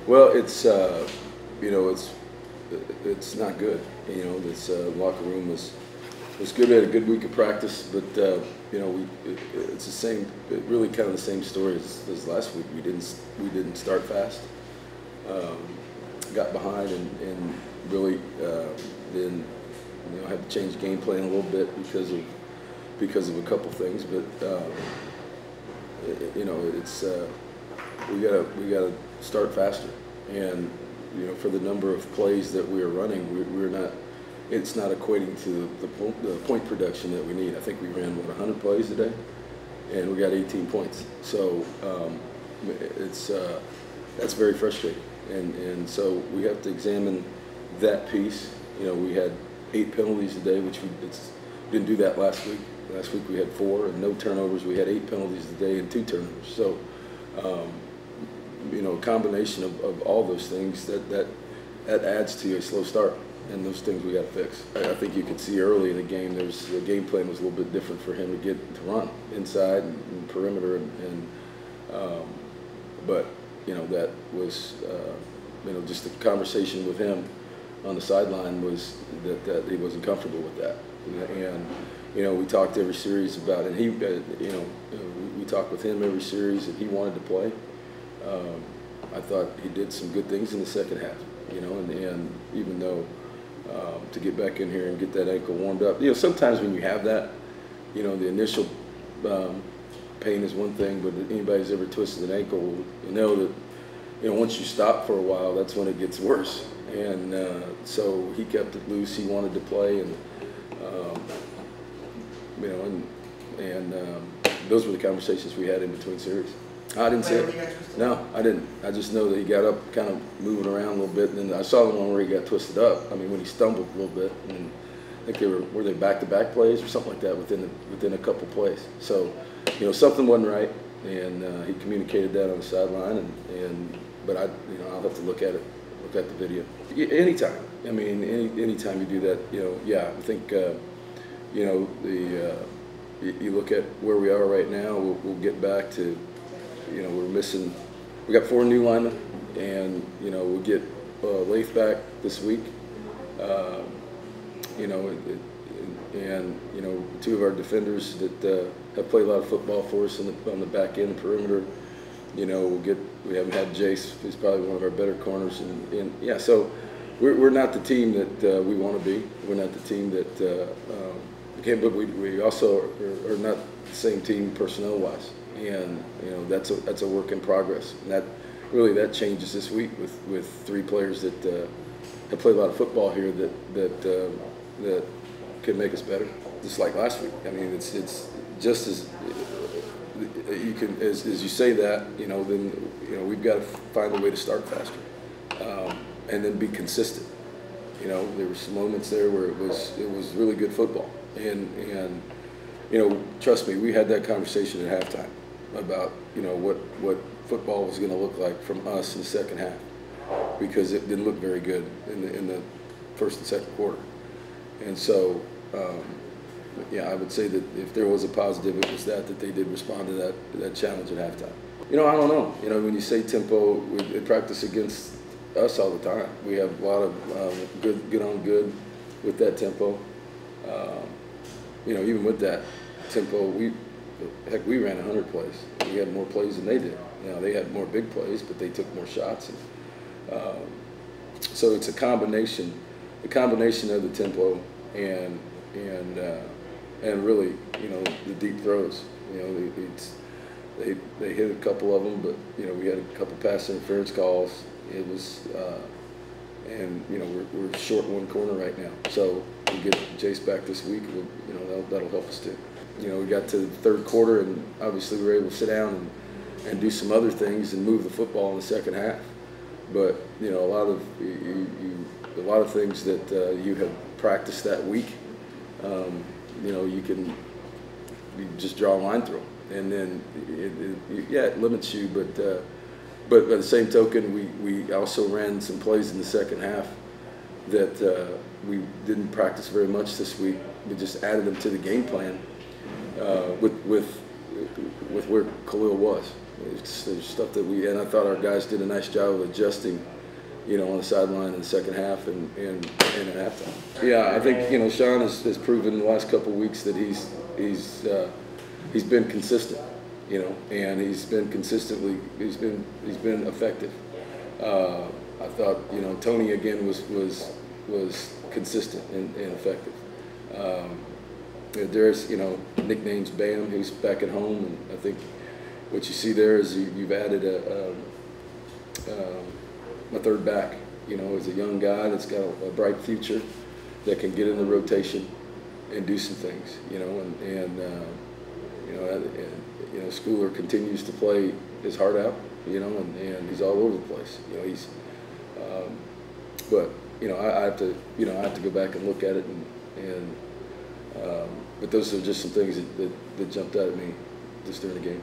Well, it's not good. This locker room was good. We had a good week of practice, but it's the same, really kind of the same story as last week. We didn't start fast. Got behind and really then had to change game plan a little bit because of a couple things. But we gotta start faster, and for the number of plays that we are running, we're not. It's not equating to the point production that we need. I think we ran 100 plays today, and we got 18 points. So that's very frustrating, and so we have to examine that piece. We had 8 penalties today, which we didn't do that last week. Last week we had 4 and no turnovers. We had 8 penalties today and 2 turnovers. So a combination of all those things that adds to a slow start. And those things we got to fix. I think you could see early in the game, the game plan was a little bit different for him to get to run inside and perimeter, but that was just a conversation with him on the sideline was that he wasn't comfortable with that, and we talked every series about it. And we talked with him every series, and he wanted to play. I thought he did some good things in the second half, and even though. To get back in here and get that ankle warmed up. Sometimes when you have that, the initial pain is one thing, but anybody who's ever twisted an ankle will know that, once you stop for a while, that's when it gets worse. And so he kept it loose. He wanted to play, and those were the conversations we had in between series. I didn't see it. No, I didn't. I just know that he got up, kind of moving around a little bit, and then I saw the one where he got twisted up. I mean, when he stumbled a little bit, and I think were they back-to-back plays or something like that within a couple plays. So, something wasn't right, and he communicated that on the sideline, but I'll have to look at the video. Anytime. I mean, anytime you do that, yeah, I think you look at where we are right now. We'll get back to. We got 4 new linemen, and we'll get Lath back this week. And 2 of our defenders that have played a lot of football for us on the back end, perimeter. We haven't had Jace, who's probably one of our better corners, and yeah. So we're not the team that we want to be. We're not the team that but we also are not the same team personnel-wise. And that's a work in progress. And that changes this week with 3 players that have played a lot of football here that can make us better. Just like last week. I mean, it's just as you can as you say that, then we've got to find a way to start faster, and then be consistent. There were some moments there where it was really good football, and trust me, we had that conversation at halftime about what football was going to look like from us in the second half, because it didn't look very good in the first and second quarter. And so yeah, I would say that if there was a positive, it was that they did respond to that challenge at halftime. I don't know. When you say tempo, we practice against us all the time. We have a lot of good on good with that tempo. Even with that tempo, we ran 100 plays. We had more plays than they did. They had more big plays, but they took more shots. So it's a combination of the tempo and really, the deep throws. They hit a couple of them, but we had a couple pass interference calls. It was, and we're short one corner right now. So we get Jace back this week. That'll help us too. We got to the third quarter, and obviously we were able to sit down and do some other things and move the football in the second half. But a lot of things that you have practiced that week, you just draw a line through them, and then it limits you. But by the same token, we also ran some plays in the second half that we didn't practice very much this week. We just added them to the game plan with where Khalil was. There's stuff that and I thought our guys did a nice job of adjusting, you know, on the sideline in the second half and at halftime. Yeah, I think, you know, Sean has proven the last couple of weeks that he's been consistent, you know, and he's been effective. I thought, you know, Tony again was consistent and effective. There's, you know, nicknames Bam, who's back at home, and I think what you see there is you've added a third back, you know, as a young guy that's got a bright future that can get in the rotation and do some things, you know, and Schooler continues to play his heart out, you know, and he's all over the place, you know. But you know, I have to go back and look at it, but those are just some things that jumped out at me just during the game.